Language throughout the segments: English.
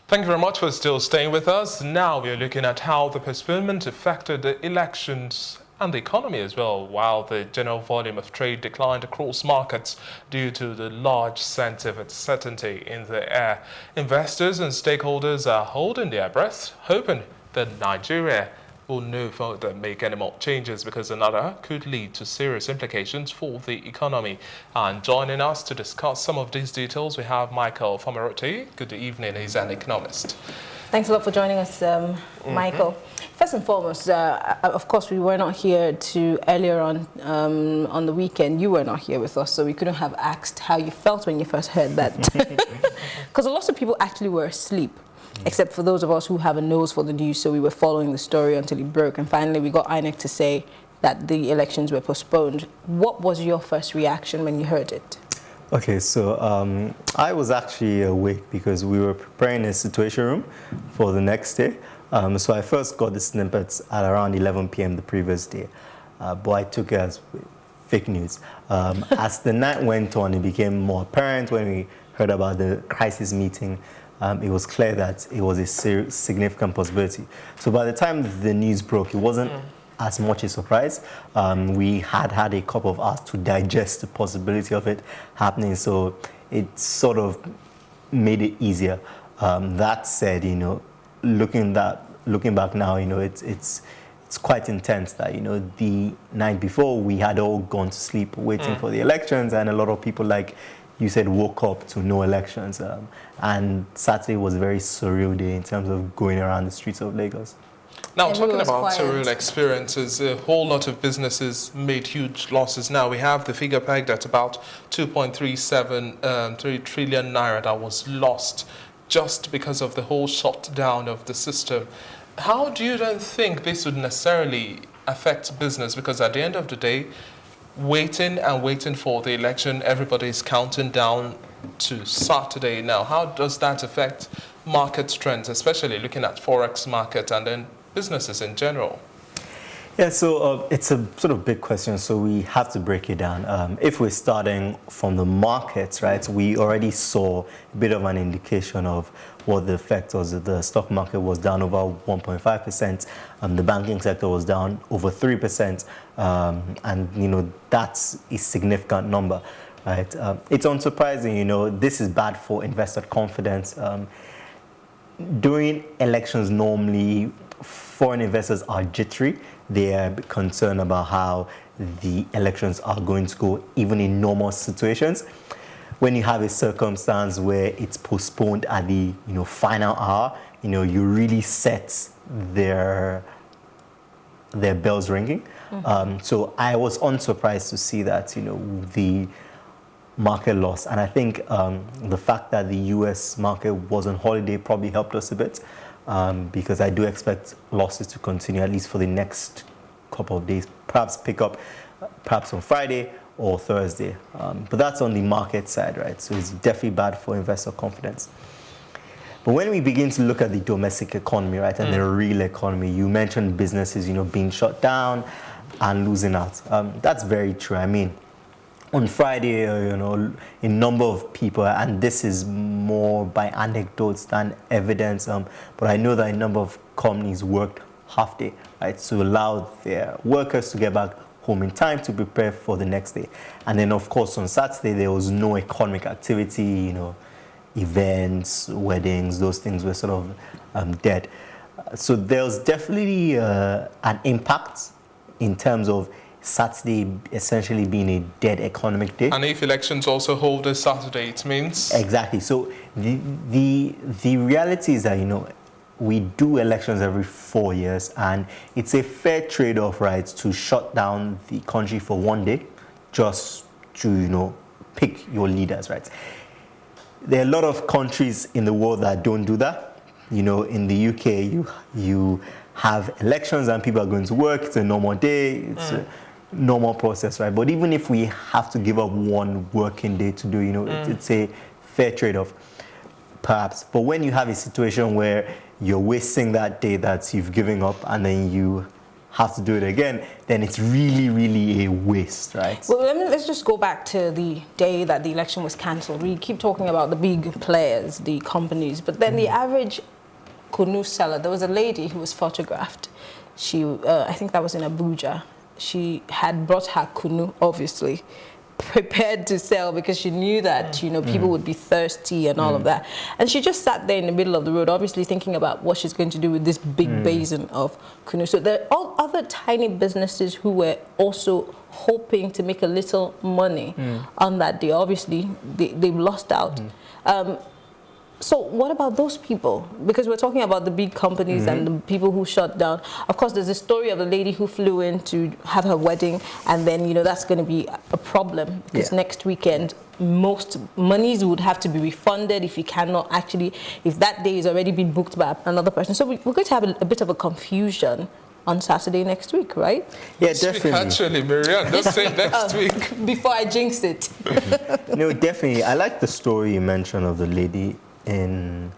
Thank you very much for still staying with us. Now we are looking at how the postponement affected the elections and the economy as well, while the general volume of trade declined across markets due to the large sense of uncertainty in the air. Investors and stakeholders are holding their breath, hoping that Nigeria will no further make any more changes because another could lead to serious implications for the economy. And joining us to discuss some of these details, we have Michael Famoroti. Good evening, he's an economist. Thanks a lot for joining us, Michael. First and foremost, of course, we were not here earlier on the weekend. You were not here with us, so we couldn't have asked how you felt when you first heard that. Because a lot of people actually were asleep, except for those of us who have a nose for the news, so we were following the story until it broke. And finally, we got INEC to say that the elections were postponed. What was your first reaction when you heard it? Okay, so I was actually awake because we were preparing a situation room for the next day. So I first got the snippets at around 11 p.m. the previous day, but I took it as fake news. As the night went on, it became more apparent when we heard about the crisis meeting. It was clear that it was a significant possibility. So by the time the news broke, it wasn't as much a surprise. We had a couple of hours to digest the possibility of it happening, so it sort of made it easier. That said, looking back now, it's quite intense that, the night before we had all gone to sleep waiting for the elections, and a lot of people, like you said, woke up to no elections. And Saturday was a very surreal day in terms of going around the streets of Lagos. Now, talking about surreal experiences, a whole lot of businesses made huge losses. Now, we have the figure pegged at about 2.3 trillion naira that was lost just because of the whole shutdown of the system. How do you then think this would necessarily affect business? Because at the end of the day, waiting for the election, everybody's counting down to Saturday now. How does that affect market trends, especially looking at Forex market and then businesses in general? Yeah, so it's a sort of big question, so we have to break it down. If we're starting from the markets, right, we already saw a bit of an indication of what the effect was. The stock market was down over 1.5%, the banking sector was down over 3%, and that's a significant number, right? It's unsurprising, this is bad for investor confidence. During elections, normally foreign investors are jittery. They are concerned about how the elections are going to go, even in normal situations. When you have a circumstance where it's postponed at the final hour, you really set their bells ringing. So I was unsurprised to see that the market loss, and I think the fact that the U.S. market was on holiday probably helped us a bit. Because I do expect losses to continue at least for the next couple of days, perhaps pick up perhaps on Friday or Thursday. But that's on the market side, right? So it's definitely bad for investor confidence. But when we begin to look at the domestic economy, right, and the real economy, you mentioned businesses, being shut down and losing out. That's very true. I mean, on Friday, a number of people, and this is more by anecdotes than evidence, but I know that a number of companies worked half day, right, to allow their workers to get back home in time to prepare for the next day. And then, of course, on Saturday, there was no economic activity, events, weddings, those things were sort of dead. So there was definitely an impact in terms of Saturday essentially being a dead economic day. And if elections also hold a Saturday, it means? Exactly. So the reality is that, we do elections every 4 years, and it's a fair trade-off, right, to shut down the country for one day just to, pick your leaders, right? There are a lot of countries in the world that don't do that. In the UK, you have elections and people are going to work. It's a normal day. It's a normal process, right? But even if we have to give up one working day to do, it's a fair trade-off, perhaps. But when you have a situation where you're wasting that day that you've given up, and then you have to do it again, then it's really, really a waste, right? Well, let's just go back to the day that the election was cancelled. We keep talking about the big players, the companies, but then the average kunu seller, there was a lady who was photographed. She, I think that was in Abuja. She had brought her kunu, obviously, prepared to sell because she knew that people would be thirsty and all of that, and she just sat there in the middle of the road, obviously thinking about what she's going to do with this big basin of kunu. So there are all other tiny businesses who were also hoping to make a little money on that day. Obviously they've lost out. So what about those people? Because we're talking about the big companies and the people who shut down. Of course, there's a story of a lady who flew in to have her wedding, and then, that's going to be a problem because next weekend, most monies would have to be refunded if you cannot actually, if that day is already been booked by another person. So we're going to have a bit of a confusion on Saturday next week, right? Yeah, Next definitely. week, actually, Marianne, don't say next week. Before I jinx it. No, definitely. I like the story you mentioned of the lady in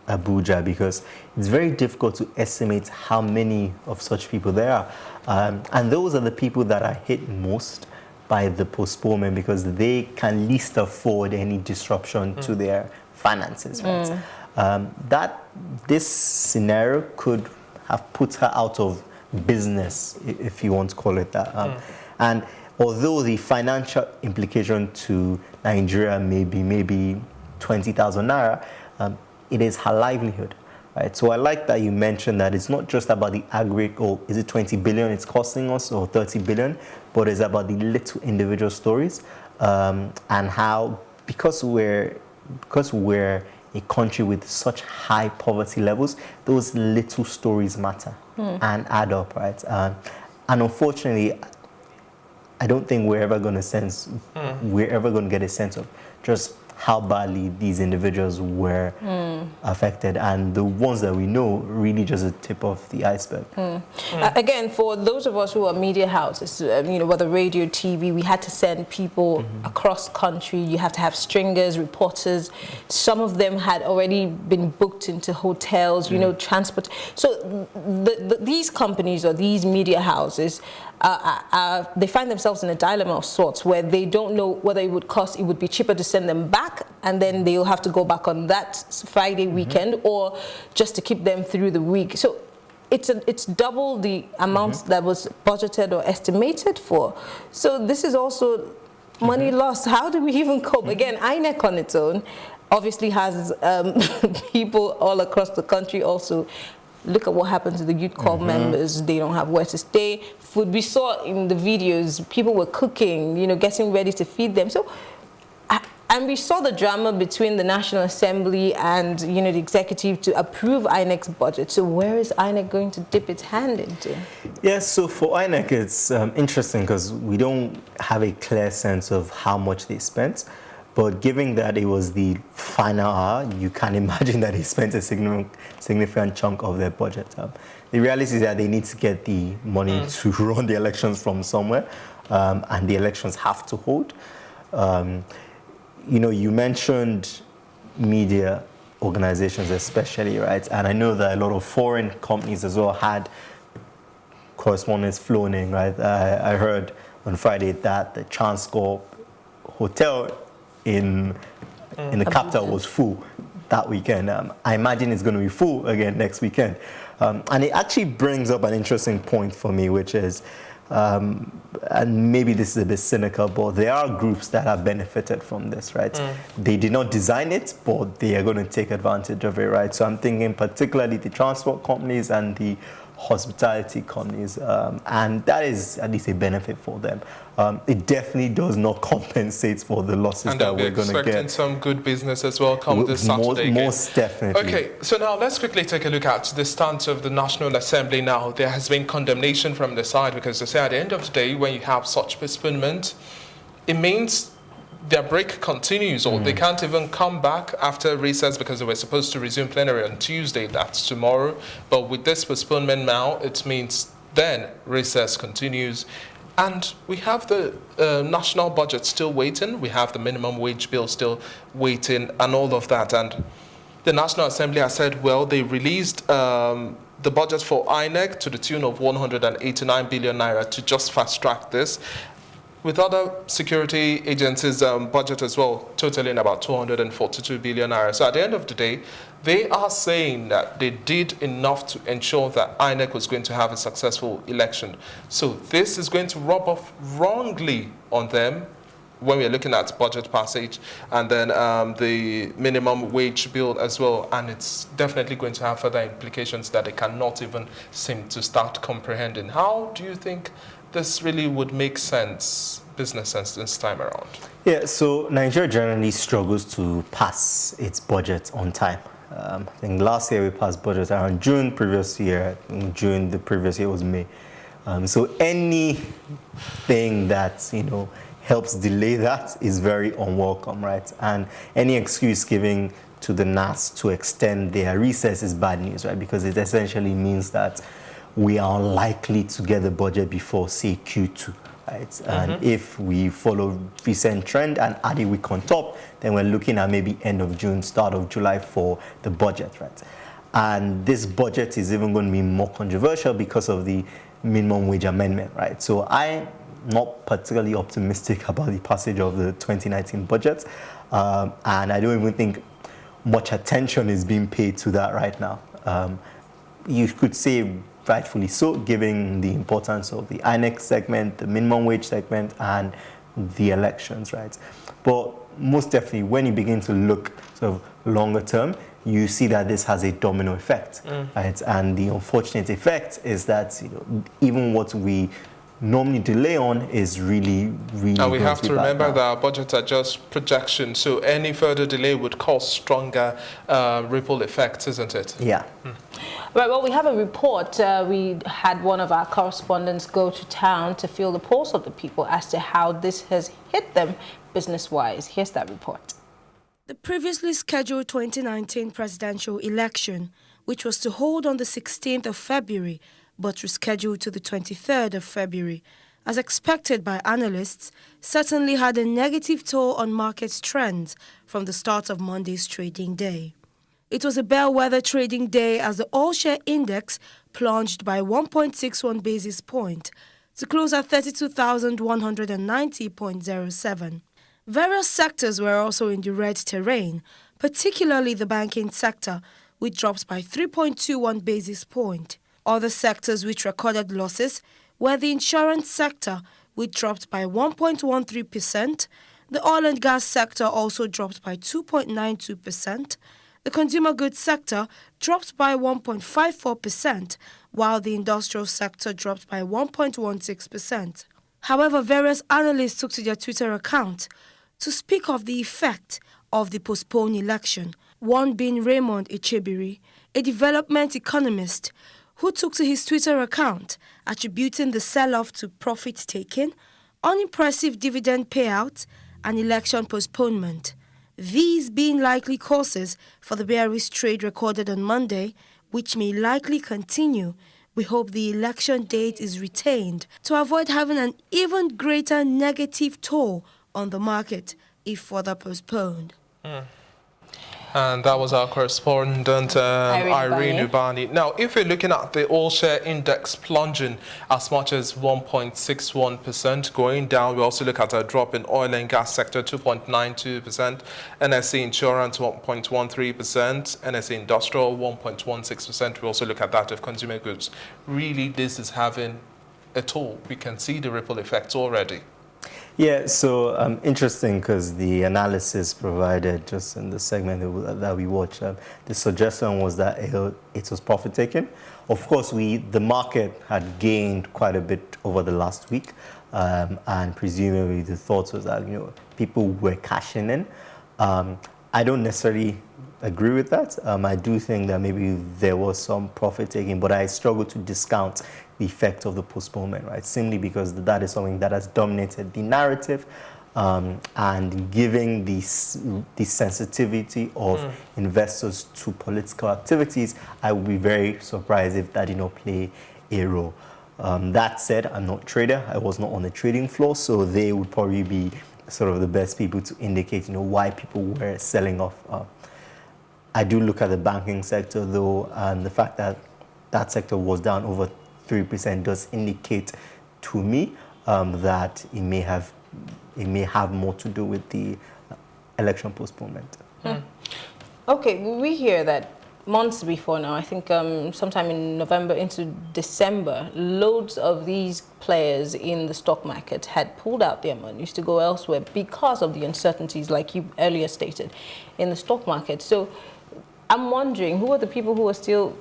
Abuja because it's very difficult to estimate how many of such people there are. And those are the people that are hit most by the postponement because they can least afford any disruption to their finances. Right? This scenario could have put her out of business, if you want to call it that. And although the financial implication to Nigeria may be maybe 20,000 naira, it is her livelihood, right? So I like that you mentioned that it's not just about the aggregate, or is it 20 billion it's costing us, or 30 billion, but it's about the little individual stories, and how, because we're a country with such high poverty levels, those little stories matter and add up, right? And unfortunately, I don't think we're ever going to get a sense of just how badly these individuals were affected, and the ones that we know really just a tip of the iceberg. Again, for those of us who are media houses, whether radio, TV, we had to send people across country. You have to have stringers, reporters. Some of them had already been booked into hotels, transport. So these companies or these media houses, they find themselves in a dilemma of sorts where they don't know whether it would be cheaper to send them back and then they'll have to go back on that Friday weekend, or just to keep them through the week. So it's double the amount that was budgeted or estimated for. So this is also money lost. How do we even cope? Again, INEC on its own obviously has people all across the country also. Look at what happened to the youth corps members. They don't have where to stay. Food, we saw in the videos, people were cooking, getting ready to feed them. So, and we saw the drama between the National Assembly and, the executive to approve INEC's budget. So where is INEC going to dip its hand into? Yes, so for INEC, it's interesting because we don't have a clear sense of how much they spent. But given that it was the final hour, you can imagine that they spent a significant chunk of their budget. The reality is that they need to get the money to run the elections from somewhere, and the elections have to hold. You mentioned media organizations especially, right? And I know that a lot of foreign companies as well had correspondents flown in, right? I heard on Friday that the Transcorp Hotel in the capital was full that weekend. I imagine it's going to be full again next weekend. And it actually brings up an interesting point for me, which is, and maybe this is a bit cynical, but there are groups that have benefited from this, right? They did not design it, but they are going to take advantage of it, right? So I'm thinking particularly the transport companies and the hospitality companies, and that is at least a benefit for them. It definitely does not compensate for the losses that we're going to get. And expecting some good business as well come this Saturday. Most definitely. Okay, so now let's quickly take a look at the stance of the National Assembly now. There has been condemnation from the side because they say at the end of the day, when you have such postponement, it means their break continues, or they can't even come back after recess because they were supposed to resume plenary on Tuesday, that's tomorrow. But with this postponement now, it means then recess continues. And we have the national budget still waiting. We have the minimum wage bill still waiting and all of that. And the National Assembly has said, well, they released the budget for INEC to the tune of 189 billion naira to just fast track this, with other security agencies' budget as well, totaling about 242 billion naira. So at the end of the day, they are saying that they did enough to ensure that INEC was going to have a successful election. So this is going to rub off wrongly on them when we're looking at budget passage and then the minimum wage bill as well. And it's definitely going to have further implications that they cannot even seem to start comprehending. How do you think this really would make sense, business sense, this time around? Yeah, so Nigeria generally struggles to pass its budget on time. I think last year we passed budget around June, previous year, in June, the previous year was May. So anything that, helps delay that is very unwelcome, right? And any excuse giving to the NAS to extend their recess is bad news, right? Because it essentially means that we are unlikely to get the budget before, say, Q2, right? And if we follow recent trend and add a week on top, then we're looking at maybe end of June, start of July for the budget, right? And this budget is even going to be more controversial because of the minimum wage amendment, right? So I'm not particularly optimistic about the passage of the 2019 budget, and I don't even think much attention is being paid to that right now. You could say rightfully so, given the importance of the INEC segment, the minimum wage segment, and the elections, right? But most definitely, when you begin to look sort of longer term, you see that this has a domino effect, right? And the unfortunate effect is that even what we normally delay on is really and we have to remember that our budgets are just projections, so any further delay would cause stronger ripple effects, isn't it? Yeah. Right, well, we have a report. We had one of our correspondents go to town to feel the pulse of the people as to how this has hit them business-wise. Here's that report. The previously scheduled 2019 presidential election, which was to hold on the 16th of February, but rescheduled to the 23rd of February, as expected by analysts, certainly had a negative toll on market trends from the start of Monday's trading day. It was a bellwether trading day as the all-share index plunged by 1.61 basis point to close at 32,190.07. Various sectors were also in the red terrain, particularly the banking sector, which dropped by 3.21 basis point. Other sectors which recorded losses were the insurance sector, which dropped by 1.13%, the oil and gas sector also dropped by 2.92%, the consumer goods sector dropped by 1.54%, while the industrial sector dropped by 1.16%. However, various analysts took to their Twitter account to speak of the effect of the postponed election, one being Raymond Echebiri, a development economist, who took to his Twitter account, attributing the sell-off to profit-taking, unimpressive dividend payout, and election postponement. These being likely causes for the bearish trade recorded on Monday, which may likely continue. We hope the election date is retained to avoid having an even greater negative toll on the market if further postponed. And that was our correspondent, Irene Ubani. Now, if we're looking at the all-share index plunging as much as 1.61%, going down, we also look at a drop in oil and gas sector, 2.92%, NSE insurance, 1.13%, NSE industrial, 1.16%. We also look at that of consumer goods. Really, this is having a toll. We can see the ripple effects already. Yeah, so interesting because the analysis provided just in the segment that we watched, the suggestion was that it was profit-taking. Of course, the market had gained quite a bit over the last week, and presumably the thought was that people were cashing in. I don't necessarily agree with that. I do think that maybe there was some profit-taking, but I struggle to discount the effect of the postponement, right? Simply because that is something that has dominated the narrative, and giving the sensitivity of investors to political activities, I would be very surprised if that did not play a role. That said, I'm not a trader. I was not on the trading floor, so they would probably be sort of the best people to indicate, why people were selling off. I do look at the banking sector, though, and the fact that that sector was down over 3% does indicate to me that it may have more to do with the election postponement. Okay, we hear that months before now, I think sometime in November into December, loads of these players in the stock market had pulled out their money to go elsewhere because of the uncertainties, like you earlier stated, in the stock market. So I'm wondering, who are the people who are still,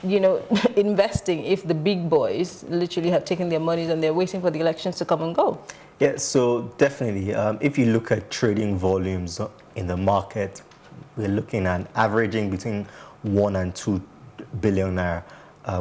you know, investing if the big boys literally have taken their monies and they're waiting for the elections to come and go? Yeah, so definitely, if you look at trading volumes in the market, we're looking at averaging between 1 and 2 billion naira,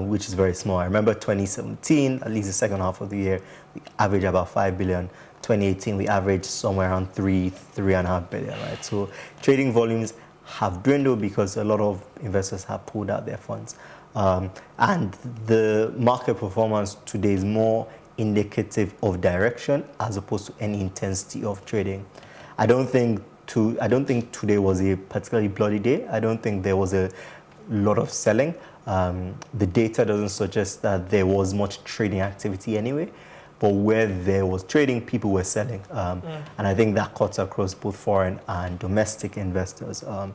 which is very small. I remember 2017, at least the second half of the year, we averaged about 5 billion. 2018, we averaged somewhere around 3.5 billion, right? So trading volumes have dwindled because a lot of investors have pulled out their funds. And the market performance today is more indicative of direction as opposed to any intensity of trading. I don't think today was a particularly bloody day. I don't think there was a lot of selling. The data doesn't suggest that there was much trading activity anyway, but where there was trading, people were selling. And I think that cuts across both foreign and domestic investors. On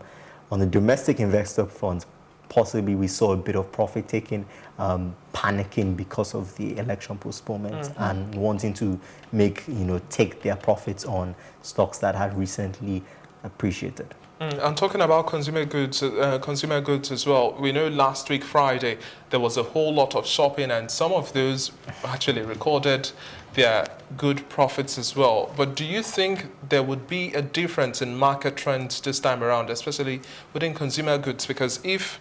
the domestic investor front, possibly we saw a bit of profit taking, panicking because of the election postponement and wanting to take their profits on stocks that had recently appreciated. And talking about consumer goods as well, we know last week Friday there was a whole lot of shopping, and some of those actually recorded their good profits as well. But do you think there would be a difference in market trends this time around, especially within consumer goods? Because if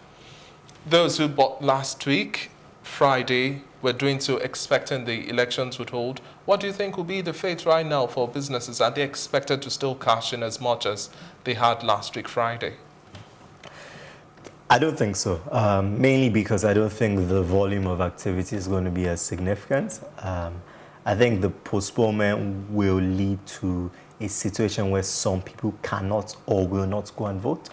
those who bought last week Friday were doing so expecting the elections would hold, what do you think will be the fate right now for businesses? Are they expected to still cash in as much as they had last week Friday? I don't think so, mainly because I don't think the volume of activity is going to be as significant. I think the postponement will lead to a situation where some people cannot or will not go and vote,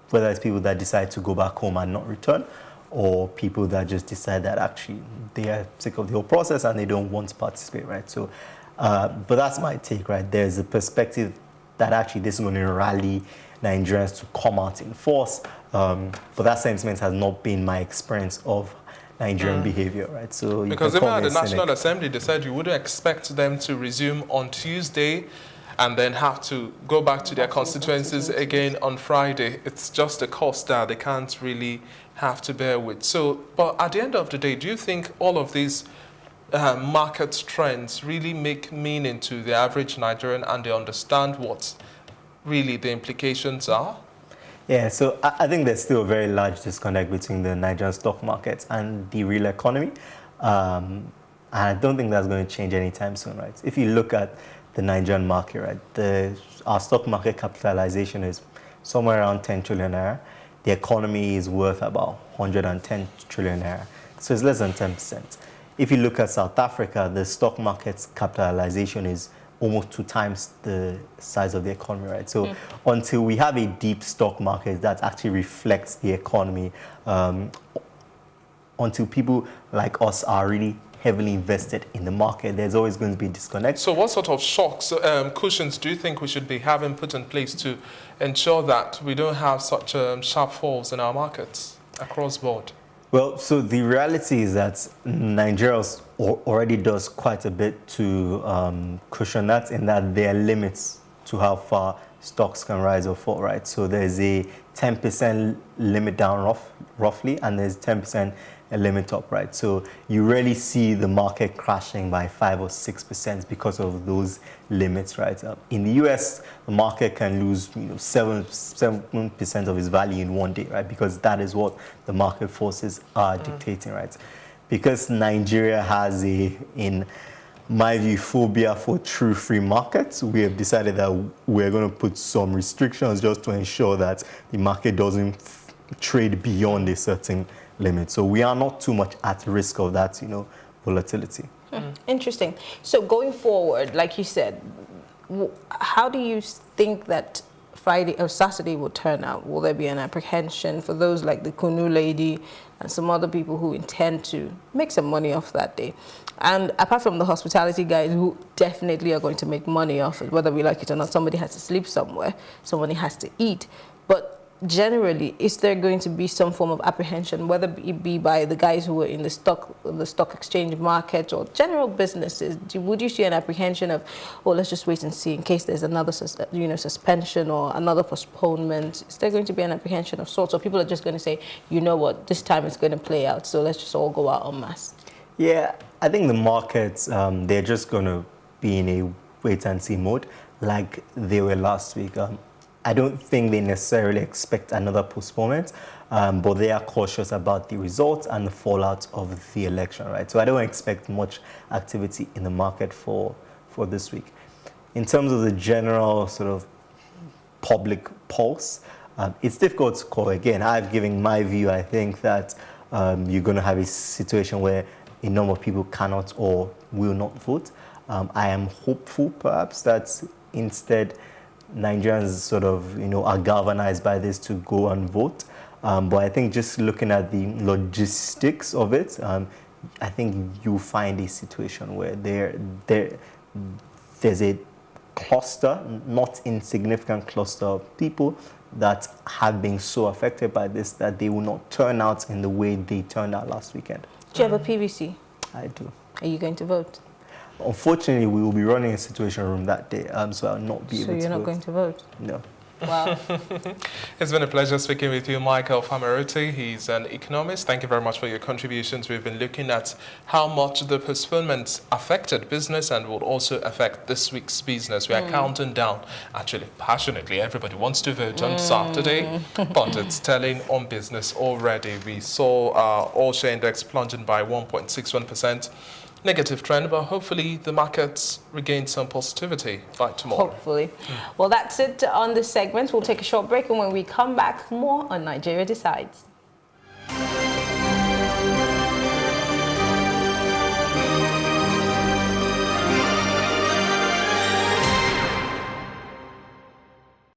whether it's people that decide to go back home and not return, or people that just decide that actually they are sick of the whole process and they don't want to participate, right? So, but that's my take, right? There's a perspective that actually this is going to rally Nigerians to come out in force, but that sentiment has not been my experience of Nigerian behavior, right? So because even at the National Assembly, they said you wouldn't expect them to resume on Tuesday and then have to go back to their constituencies again on Friday. It's just a cost that they can't really have to bear with. So, but at the end of the day, do you think all of these market trends really make meaning to the average Nigerian and they understand what really the implications are? Yeah, so I think there's still a very large disconnect between the Nigerian stock market and the real economy. And I don't think that's going to change anytime soon, right? If you look at the Nigerian market, right, our stock market capitalization is somewhere around 10 trillion naira. The economy is worth about 110 trillion naira. So it's less than 10%. If you look at South Africa, the stock market's capitalization is almost 2 times the size of the economy, right? So until we have a deep stock market that actually reflects the economy, until people like us are really heavily invested in the market, there's always going to be a disconnect. So what sort of shocks, cushions do you think we should be having put in place to ensure that we don't have such sharp falls in our markets across board? Well, so the reality is that Nigeria already does quite a bit to cushion that, in that there are limits to how far stocks can rise or fall, right? So there's a 10% limit down roughly, and there's 10% a limit up, right? So you rarely see the market crashing by 5 or 6% because of those limits, right? In the US, the market can lose 7% of its value in one day, right? Because that is what the market forces are dictating, right? Because Nigeria has in my view, phobia for true free markets, we have decided that we're going to put some restrictions just to ensure that the market doesn't trade beyond a certain limit. So we are not too much at risk of that, volatility. Interesting. So going forward, like you said, how do you think that Friday or Saturday will turn out? Will there be an apprehension for those like the Kunu lady and some other people who intend to make some money off that day? And apart from the hospitality guys who definitely are going to make money off it, whether we like it or not, somebody has to sleep somewhere, somebody has to eat. But generally, is there going to be some form of apprehension, whether it be by the guys who are in the stock exchange market or general businesses? Would you see an apprehension of, oh, let's just wait and see in case there's another suspension or another postponement? Is there going to be an apprehension of sorts, or people are just going to say, you know what, this time it's going to play out, so let's just all go out en masse? Yeah, I think the markets, they're just going to be in a wait-and-see mode like they were last week. I don't think they necessarily expect another postponement, but they are cautious about the results and the fallout of the election, right? So I don't expect much activity in the market for this week. In terms of the general sort of public pulse, it's difficult to call. Again, I've given my view. I think that you're going to have a situation where a number of people cannot or will not vote. I am hopeful, perhaps, that instead Nigerians sort of, are galvanized by this to go and vote. But I think just looking at the logistics of it, I think you'll find a situation where there's a cluster, not insignificant cluster of people that have been so affected by this that they will not turn out in the way they turned out last weekend. Do you have a PVC? I do. Are you going to vote? Unfortunately, we will be running a situation room that day, so I'll not be able to vote. So you're not going to vote? No. Wow. It's been a pleasure speaking with you, Michael Famoroti. He's an economist. Thank you very much for your contributions. We've been looking at how much the postponement affected business and will also affect this week's business. We are counting down, actually, passionately. Everybody wants to vote on Saturday, but it's telling on business already. We saw all share index plunging by 1.61%. Negative trend, but hopefully the markets regain some positivity by tomorrow. Hopefully. Well, that's it on this segment. We'll take a short break, and when we come back, more on Nigeria Decides.